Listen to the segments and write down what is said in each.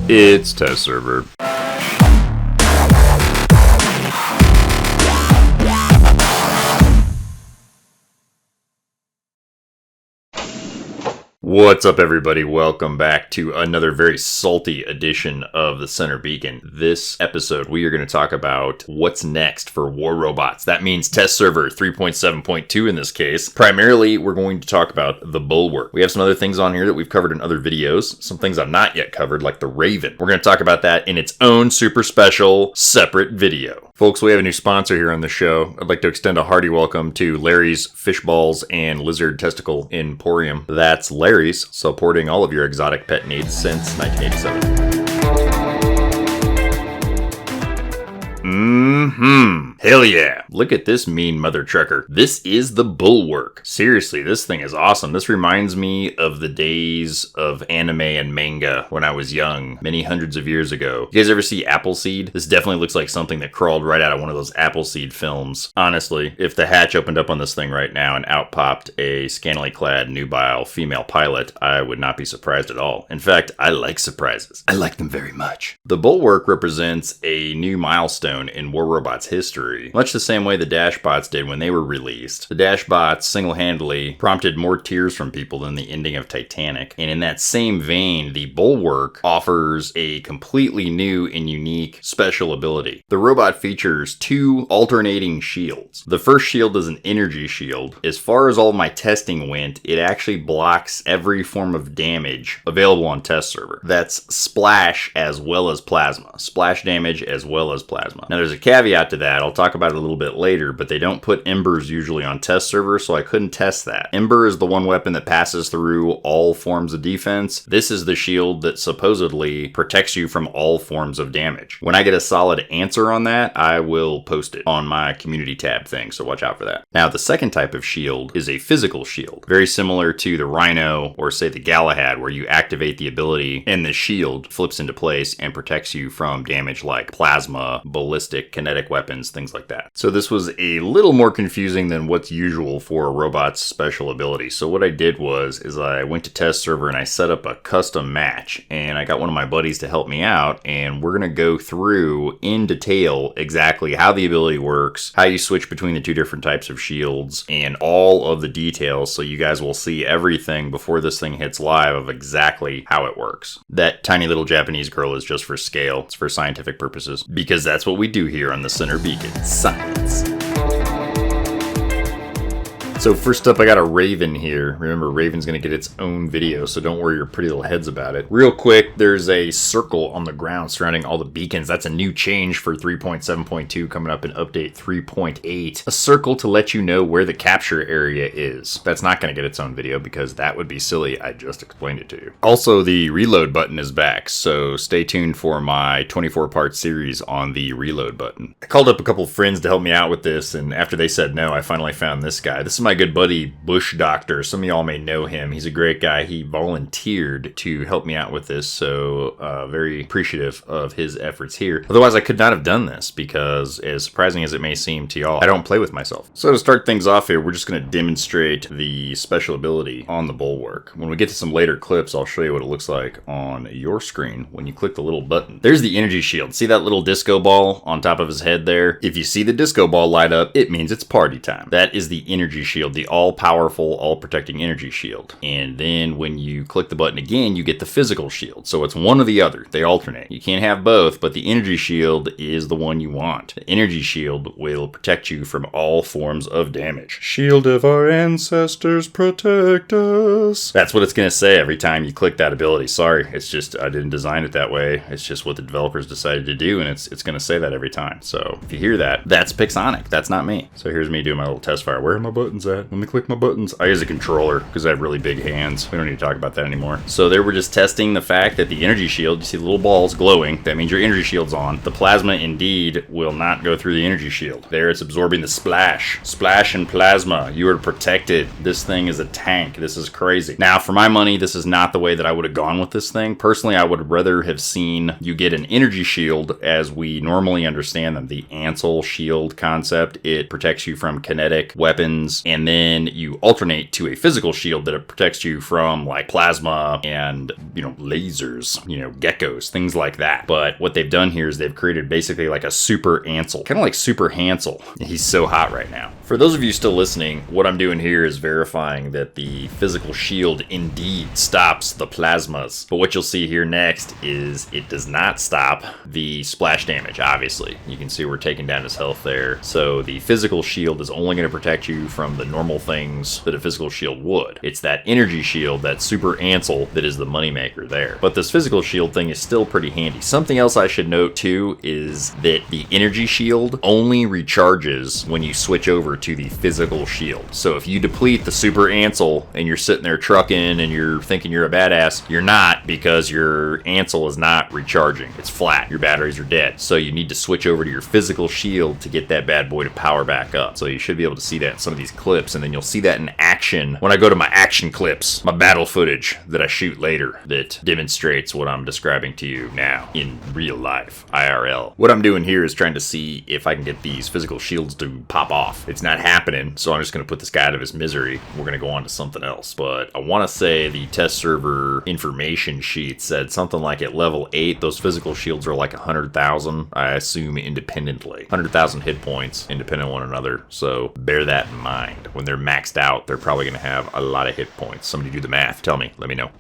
It's Test Server. What's up, everybody? Welcome back to another very salty edition of the Center Beacon. This episode, we are going to talk about what's next for War Robots. That means Test Server 3.7.2 in this case. Primarily, we're going to talk about the Bulwark. We have some other things on here that we've covered in other videos. Some things I've not yet covered, like the Raven. We're going to talk about that in its own super special, separate video. Folks, we have a new sponsor here on the show. I'd like to extend a hearty welcome to Larry's Fish Balls and Lizard Testicle Emporium. That's Larry's, supporting all of your exotic pet needs since 1987. Hell yeah. Look at this mean mother trucker. This is the Bulwark. Seriously, this thing is awesome. This reminds me of the days of anime and manga when I was young, many hundreds of years ago. You guys ever see Appleseed? This definitely looks like something that crawled right out of one of those Appleseed films. Honestly, if the hatch opened up on this thing right now and out popped a scantily clad nubile female pilot, I would not be surprised at all. In fact, I like surprises. I like them very much. The Bulwark represents a new milestone in War Robots history, much the same way the Dashbots did when they were released. The Dashbots single-handedly prompted more tears from people than the ending of Titanic, and in that same vein, the Bulwark offers a completely new and unique special ability. The robot features two alternating shields. The first shield is an energy shield. As far as all of my testing went, it actually blocks every form of damage available on Test Server. That's splash as well as plasma. Splash damage as well as plasma. Now there's a caveat to that. I'll talk about it a little bit later, but they don't put embers usually on Test Server, so I couldn't test that. Ember is the one weapon that passes through all forms of defense. This is the shield that supposedly protects you from all forms of damage. When I get a solid answer on that, I will post it on my community tab thing, so watch out for that. Now, the second type of shield is a physical shield, very similar to the Rhino or say the Galahad, where you activate the ability and the shield flips into place and protects you from damage like plasma, ballistic, kinetic weapons, things like that. So this was a little more confusing than what's usual for a robot's special ability. So what I did was I went to Test Server and I set up a custom match, and I got one of my buddies to help me out, and we're going to go through in detail exactly how the ability works, how you switch between the two different types of shields, and all of the details, so you guys will see everything before this thing hits live of exactly how it works. That tiny little Japanese girl is just for scale. It's for scientific purposes, because that's what we do here on the Center Beacon. Science. So first up, I got a Raven here. Remember, Raven's going to get its own video, so don't worry your pretty little heads about it. Real quick, there's a circle on the ground surrounding all the beacons. That's a new change for 3.7.2 coming up in update 3.8. A circle to let you know where the capture area is. That's not going to get its own video because that would be silly. I just explained it to you. Also, the reload button is back, so stay tuned for my 24-part series on the reload button. I called up a couple friends to help me out with this, and after they said no, I finally found this guy. This is my good buddy Bush Doctor. Some of y'all may know him. He's a great guy. He volunteered to help me out with this, so very appreciative of his efforts here. Otherwise, I could not have done this because, as surprising as it may seem to y'all, I don't play with myself. So to start things off here, we're just going to demonstrate the special ability on the Bulwark. When we get to some later clips, I'll show you what it looks like on your screen when you click the little button. There's the energy shield. See that little disco ball on top of his head there? If you see the disco ball light up, it means it's party time. That is the energy shield, the all-powerful, all-protecting energy shield. And then when you click the button again, you get the physical shield. So it's one or the other. They alternate. You can't have both, but the energy shield is the one you want. The energy shield will protect you from all forms of damage. Shield of our ancestors, protect us. That's what it's going to say every time you click that ability. Sorry, it's just, I didn't design it that way. It's just what the developers decided to do, and it's going to say that every time. So if you hear that, that's Pixonic. That's not me. So here's me doing my little test fire. Where are my buttons at? Let me click my buttons. I use a controller because I have really big hands. We don't need to talk about that anymore. So there we're just testing the fact that the energy shield, you see the little balls glowing, that means your energy shield's on. The plasma indeed will not go through the energy shield. There it's absorbing the splash. Splash and plasma. You are protected. This thing is a tank. This is crazy. Now for my money, this is not the way that I would have gone with this thing. Personally, I would rather have seen you get an energy shield as we normally understand them. The Ansel shield concept. It protects you from kinetic weapons and and then you alternate to a physical shield that protects you from like plasma and, lasers, geckos, things like that. But what they've done here is they've created basically like a super Ansel, kind of like Super Hansel. He's so hot right now. For those of you still listening, what I'm doing here is verifying that the physical shield indeed stops the plasmas. But what you'll see here next is it does not stop the splash damage, obviously. You can see we're taking down his health there. So the physical shield is only going to protect you from the normal things that a physical shield would. It's that energy shield, that Super Ansel, that is the moneymaker there. But this physical shield thing is still pretty handy. Something else I should note too is that the energy shield only recharges when you switch over to the physical shield. So if you deplete the Super Ansel and you're sitting there trucking and you're thinking you're a badass, you're not, because your Ansel is not recharging. It's flat. Your batteries are dead. So you need to switch over to your physical shield to get that bad boy to power back up. So you should be able to see that in some of these clips, and then you'll see that in action when I go to my action clips, my battle footage that I shoot later that demonstrates what I'm describing to you now in real life, IRL. What I'm doing here is trying to see if I can get these physical shields to pop off. It's not happening, so I'm just going to put this guy out of his misery. We're going to go on to something else. But I want to say the test server information sheet said something like at level 8, those physical shields are like 100,000, I assume independently. 100,000 hit points independent of one another, so bear that in mind. When they're maxed out, they're probably going to have a lot of hit points. Somebody do the math. Tell me. Let me know.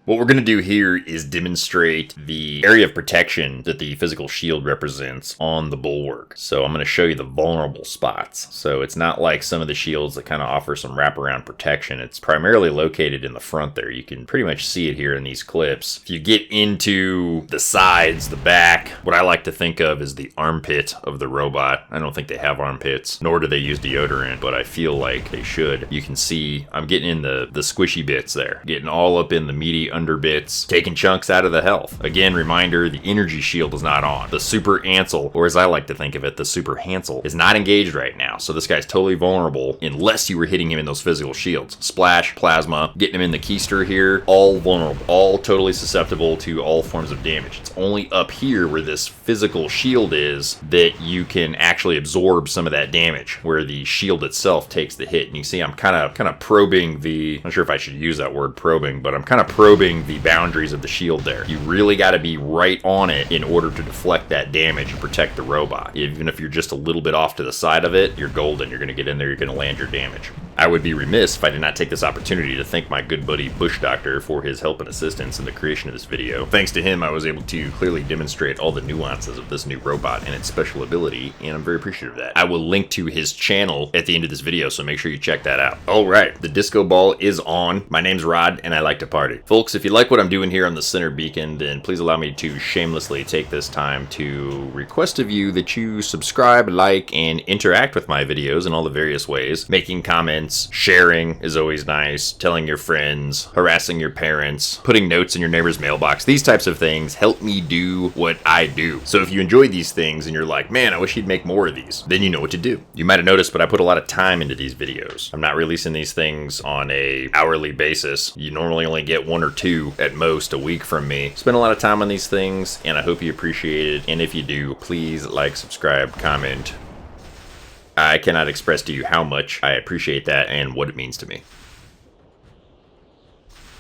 What we're going to do here is demonstrate the area of protection that the physical shield represents on the Bulwark. So I'm going to show you the vulnerable spots. So it's not like some of the shields that kind of offer some wraparound protection. It's primarily located in the front there. You can pretty much see it here in these clips. If you get into the sides, the back, what I like to think of is the armpit of the robot. I don't think they have armpits, nor do they use deodorant, but I feel like they should. You can see I'm getting in the squishy bits there, getting all up in the meaty under bits, taking chunks out of the health. Again, reminder, the energy shield is not on. The Super Ansel, or as I like to think of it, the Super Hansel, is not engaged right now. So this guy's totally vulnerable unless you were hitting him in those physical shields. Splash, plasma, getting him in the keister here, all vulnerable, all totally susceptible to all forms of damage. It's only up here where this physical shield is that you can actually absorb some of that damage, where the shield itself takes the hit. And you see I'm kind of probing the, I'm not sure if I should use that word probing, but I'm kind of probing the boundaries of the shield there. You really got to be right on it in order to deflect that damage and protect the robot. Even if you're just a little bit off to the side of it, you're golden. You're going to get in there, you're going to land your damage. I would be remiss if I did not take this opportunity to thank my good buddy Bush Doctor for his help and assistance in the creation of this video. Thanks to him, I was able to clearly demonstrate all the nuances of this new robot and its special ability, and I'm very appreciative of that. I will link to his channel at the end of this video, so make sure you check that out. Alright, the disco ball is on. My name's Rod, and I like to party. Folks, if you like what I'm doing here on the center beacon, then please allow me to shamelessly take this time to request of you that you subscribe, like, and interact with my videos in all the various ways. Making comments, sharing is always nice, telling your friends, harassing your parents, putting notes in your neighbor's mailbox. These types of things help me do what I do. So if you enjoy these things and you're like, man, I wish he'd make more of these, then you know what to do. You might have noticed, but I put a lot of time into these videos. I'm not releasing these things on a hourly basis. You normally only get 1 or 2 at most a week from me. Spend a lot of time on these things, and I hope you appreciate it. And if you do, please like, subscribe, comment. I cannot express to you how much I appreciate that and what it means to me.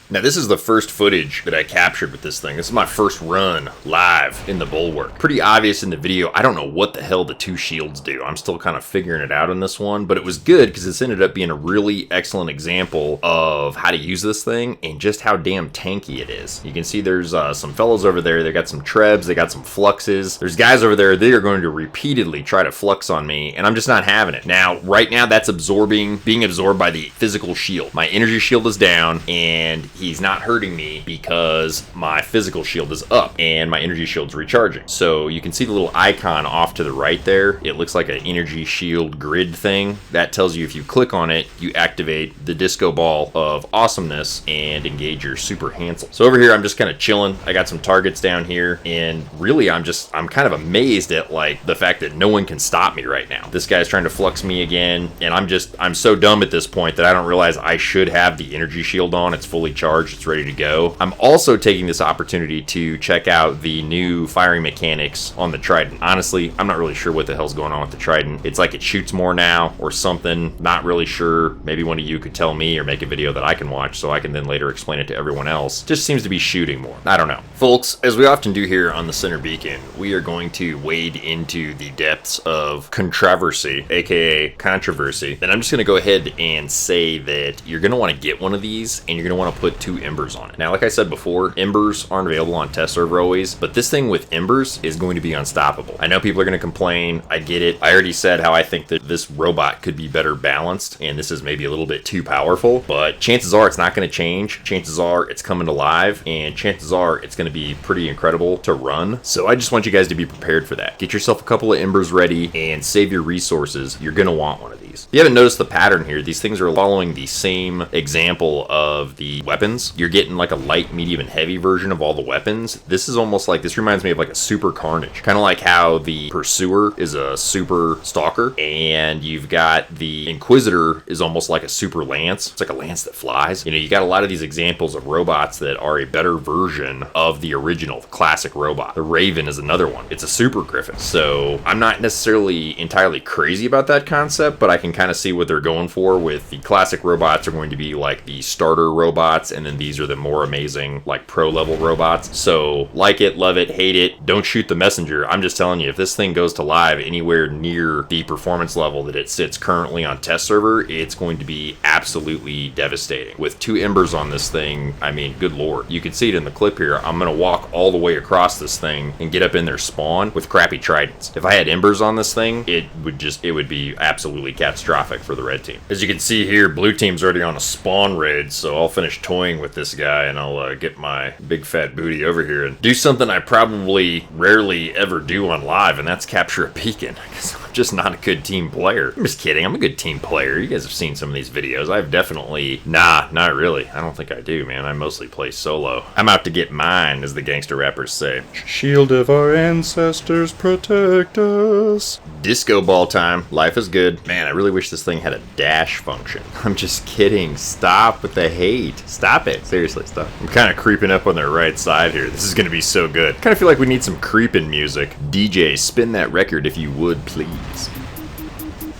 Now, this is the first footage that I captured with this thing. This is my first run live in the Bulwark. Pretty obvious in the video. I don't know what the hell the 2 shields do. I'm still kind of figuring it out in this one, but it was good because it's ended up being a really excellent example of how to use this thing and just how damn tanky it is. You can see there's some fellows over there. They got some trebs. They got some fluxes. There's guys over there. They are going to repeatedly try to flux on me, and I'm just not having it. Now, right now, that's being absorbed by the physical shield. My energy shield is down, and he's not hurting me because my physical shield is up and my energy shield's recharging. So you can see the little icon off to the right there. It looks like an energy shield grid thing. That tells you if you click on it, you activate the disco ball of awesomeness and engage your Super Hansel. So over here, I'm just kind of chilling. I got some targets down here, and really I'm kind of amazed at like the fact that no one can stop me right now. This guy's trying to flux me again, and I'm so dumb at this point that I don't realize I should have the energy shield on. It's fully charged. charged, it's ready to go. I'm also taking this opportunity to check out the new firing mechanics on the Trident. Honestly, I'm not really sure what the hell's going on with the Trident. It's like it shoots more now or something. Not really sure. Maybe one of you could tell me or make a video that I can watch so I can then later explain it to everyone else. Just seems to be shooting more. I don't know. Folks, as we often do here on the Center Beacon, we are going to wade into the depths of controversy, aka controversy. And I'm just going to go ahead and say that you're going to want to get one of these and you're going to want to put 2 embers on it. Now, like I said before, embers aren't available on test server always, but this thing with embers is going to be unstoppable. I know people are going to complain. I get it. I already said how I think that this robot could be better balanced, and this is maybe a little bit too powerful, but chances are it's not going to change. Chances are it's coming alive, and chances are it's going to be pretty incredible to run. So I just want you guys to be prepared for that. Get yourself a couple of embers ready and save your resources. You're going to want one of these. If you haven't noticed the pattern here, these things are following the same example of the weapons. You're getting like a light, medium, and heavy version of all the weapons. This is almost like, this reminds me of like a super carnage. Kind of like how the Pursuer is a super stalker, and you've got the Inquisitor is almost like a super lance. It's like a lance that flies. You know, you got a lot of these examples of robots that are a better version of the original, the classic robot. The Raven is another one. It's a super griffin. So I'm not necessarily entirely crazy about that concept, but I can kind of see what they're going for with the classic robots are going to be like the starter robots, and then these are the more amazing like pro level robots. So like it, love it, hate it, don't shoot the messenger. I'm just telling you, if this thing goes to live anywhere near the performance level that it sits currently on test server, it's going to be absolutely devastating. With 2 embers on this thing, I mean, good lord. You can see it in the clip here. I'm gonna walk all the way across this thing and get up in their spawn with crappy tridents. If I had embers on this thing, it would be absolutely catastrophic for the red team. As you can see here, blue team's already on a spawn raid, so I'll finish toying with this guy and I'll get my big fat booty over here and do something I probably rarely ever do on live, and that's capture a beacon. I'm just not a good team player. I'm just kidding. I'm a good team player. You guys have seen some of these videos. I've definitely... Nah, not really. I don't think I do, man. I mostly play solo. I'm out to get mine, as the gangster rappers say. Shield of our ancestors, protect us. Disco ball time. Life is good. Man, I really wish this thing had a dash function. I'm just kidding. Stop with the hate. Stop it. Seriously, stop. I'm kind of creeping up on their right side here. This is going to be so good. Kind of feel like we need some creeping music. DJ, spin that record if you would, please.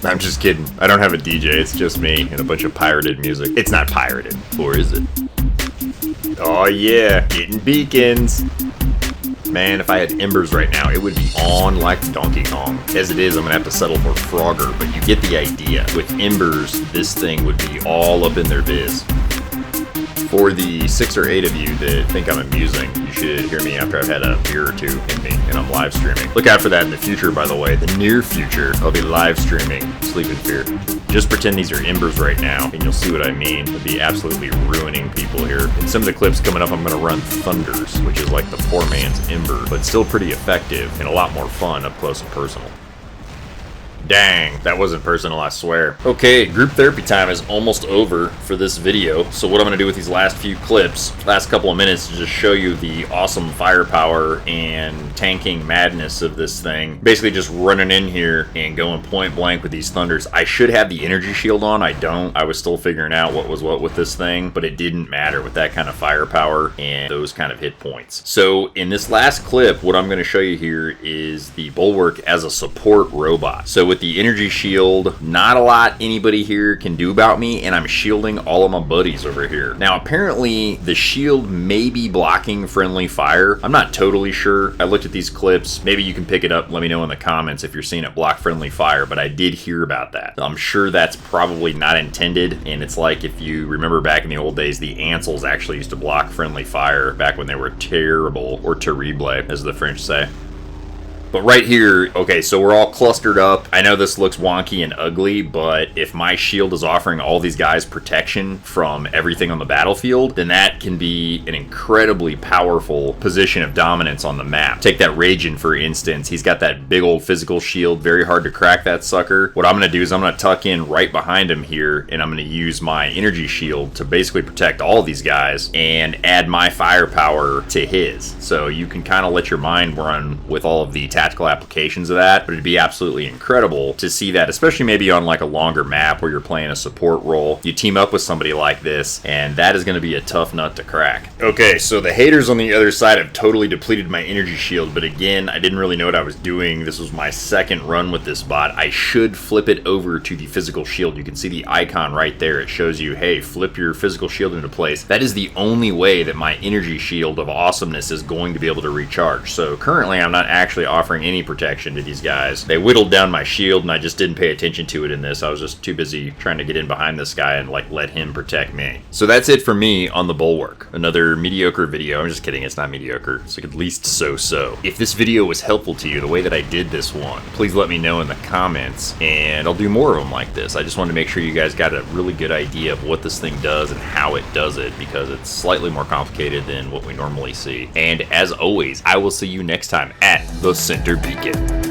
I'm just kidding. I don't have a DJ. It's just me and a bunch of pirated music. It's not pirated. Or is it? Oh yeah, getting beacons. Man, if I had embers right now, it would be on like Donkey Kong. As it is, I'm gonna have to settle for Frogger, but you get the idea. With embers, this thing would be all up in their biz. For the 6 or 8 of you that think I'm amusing, you should hear me after I've had a beer or 2 in me and I'm live streaming. Look out for that in the future, by the way. The near future, I'll be live streaming Sleep in Fear. Just pretend these are embers right now, and you'll see what I mean. It'll be absolutely ruining people here. In some of the clips coming up, I'm going to run Thunders, which is like the poor man's ember, but still pretty effective and a lot more fun up close and personal. Dang, that wasn't personal, I swear. Okay, group therapy time is almost over for this video. So what I'm gonna do with these last few clips, last couple of minutes, is just show you the awesome firepower and tanking madness of this thing. Basically just running in here and going point blank with these Thunders. I should have the energy shield on, I don't. I was still figuring out what was what with this thing, but it didn't matter with that kind of firepower and those kind of hit points. So in this last clip, what I'm gonna show you here is the Bulwark as a support robot. So with the energy shield, not a lot anybody here can do about me, and I'm shielding all of my buddies over here. Now apparently the shield may be blocking friendly fire. I'm not totally sure. I looked at these clips. Maybe you can pick it up. Let me know in the comments if you're seeing it block friendly fire, but I did hear about that. I'm sure that's probably not intended, and it's like if you remember back in the old days, the Ancels actually used to block friendly fire back when they were terrible, or terrible, as the French say. But right here, okay, so we're all clustered up. I know this looks wonky and ugly, but if my shield is offering all these guys protection from everything on the battlefield, then that can be an incredibly powerful position of dominance on the map. Take that Ragin, for instance. He's got that big old physical shield, very hard to crack that sucker. What I'm gonna do is I'm gonna tuck in right behind him here, and I'm gonna use my energy shield to basically protect all of these guys and add my firepower to his. So you can kind of let your mind run with all of the tactics tactical applications of that, but it'd be absolutely incredible to see that, especially maybe on like a longer map where you're playing a support role. You team up with somebody like this, and that is going to be a tough nut to crack. Okay, so the haters on the other side have totally depleted my energy shield, but again, I didn't really know what I was doing. This was my second run with this bot. I should flip it over to the physical shield. You can see the icon right there. It shows you, hey, flip your physical shield into place. That is the only way that my energy shield of awesomeness is going to be able to recharge. So currently I'm not actually offering any protection to these guys. They whittled down my shield and I just didn't pay attention to it in this. I was just too busy trying to get in behind this guy and like let him protect me. So that's it for me on the Bulwark. Another mediocre video. I'm just kidding, it's not mediocre. It's like at least so-so. If this video was helpful to you the way that I did this one, please let me know in the comments and I'll do more of them like this. I just wanted to make sure you guys got a really good idea of what this thing does and how it does it, because it's slightly more complicated than what we normally see. And as always, I will see you next time at the Center Beacon.